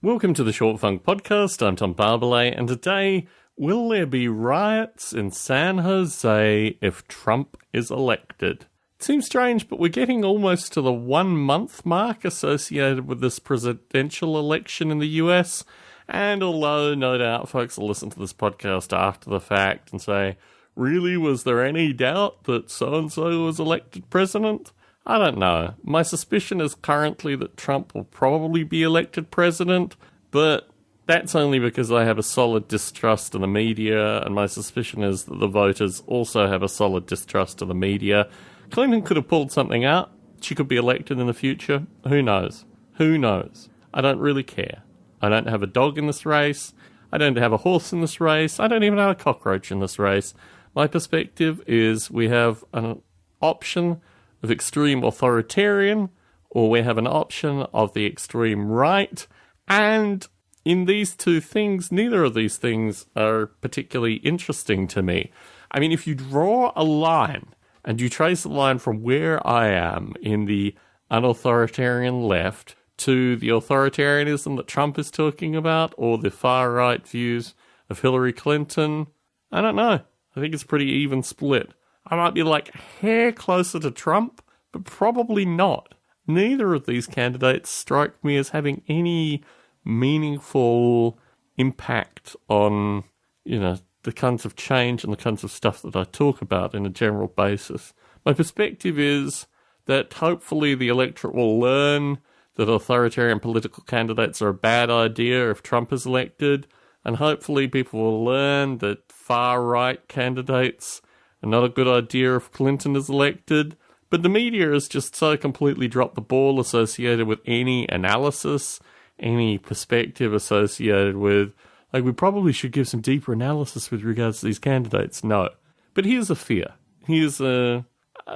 Welcome to the Short Funk Podcast. I'm Tom Barbalet, and today, will there be riots in San Jose if Trump is elected? It seems strange, but we're getting almost to the 1 month mark associated with this presidential election in the US. And although no doubt folks will listen to this podcast after the fact and say, really, was there any doubt that so-and-so was elected president? I don't know. My suspicion is currently that Trump will probably be elected president, but that's only because I have a solid distrust of the media, and my suspicion is that the voters also have a solid distrust of the media. Clinton could have pulled something out. She could be elected in the future. Who knows? Who knows? I don't really care. I don't have a dog in this race. I don't have a horse in this race. I don't even have a cockroach in this race. My perspective is we have an option of extreme authoritarian, or we have an option of the extreme right, and in these two things, neither of these things are particularly interesting to me. I mean, if you draw a line, and you trace the line from where I am in the unauthoritarian left to the authoritarianism that Trump is talking about, or the far-right views of Hillary Clinton, I don't know. I think it's a pretty even split. I might be like a hair closer to Trump, but probably not. Neither of these candidates strike me as having any meaningful impact on, the kinds of change and the kinds of stuff that I talk about in a general basis. My perspective is that hopefully the electorate will learn that authoritarian political candidates are a bad idea if Trump is elected, and hopefully people will learn that far-right candidates are not a good idea if Clinton is elected. But the media has just so completely dropped the ball associated with any analysis, any perspective associated with, we probably should give some deeper analysis with regards to these candidates. No. But here's a fear. Here's a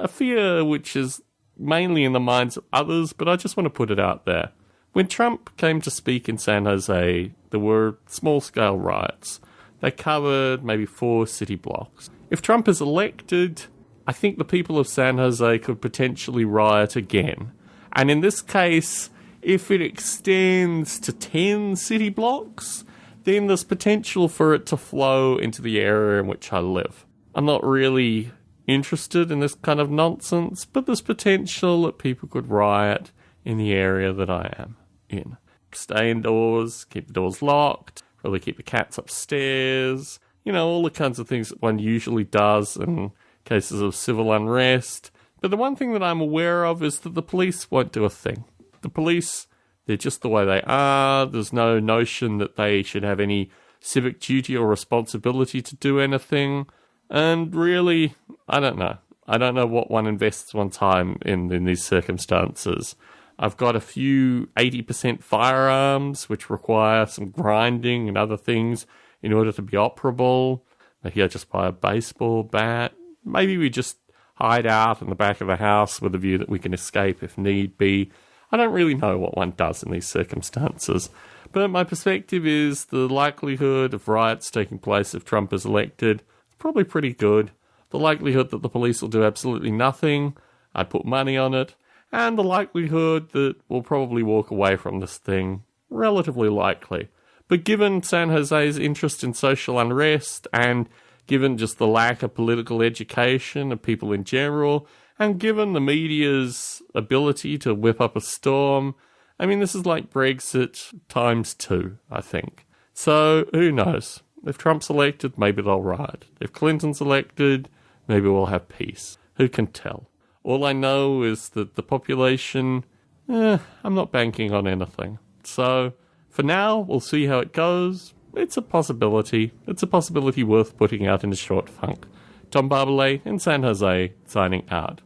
fear which is mainly in the minds of others, but I just want to put it out there. When Trump came to speak in San Jose, there were small-scale riots. They covered maybe 4 city blocks. If Trump is elected, I think the people of San Jose could potentially riot again. And in this case, if it extends to 10 city blocks, then there's potential for it to flow into the area in which I live. I'm not really interested in this kind of nonsense, but there's potential that people could riot in the area that I am in. Stay indoors, keep the doors locked, probably keep the cats upstairs, all the kinds of things that one usually does in cases of civil unrest. But the one thing that I'm aware of is that the police won't do a thing. The police, they're just the way they are. There's no notion that they should have any civic duty or responsibility to do anything. And really, I don't know. I don't know what one invests one time in these circumstances. I've got a few 80% firearms, which require some grinding and other things in order to be operable. Maybe I just buy a baseball bat. Maybe we just hide out in the back of the house with a view that we can escape if need be. I don't really know what one does in these circumstances. But my perspective is the likelihood of riots taking place if Trump is elected is probably pretty good. The likelihood that the police will do absolutely nothing, I'd put money on it. And the likelihood that we'll probably walk away from this thing, relatively likely. But given San Jose's interest in social unrest, and given just the lack of political education of people in general, and given the media's ability to whip up a storm, this is like Brexit times 2, I think. So, who knows? If Trump's elected, maybe they'll riot. If Clinton's elected, maybe we'll have peace. Who can tell? All I know is that the population, I'm not banking on anything. So, for now, we'll see how it goes. It's a possibility. It's a possibility worth putting out in a short funk. Tom Barbalet in San Jose, signing out.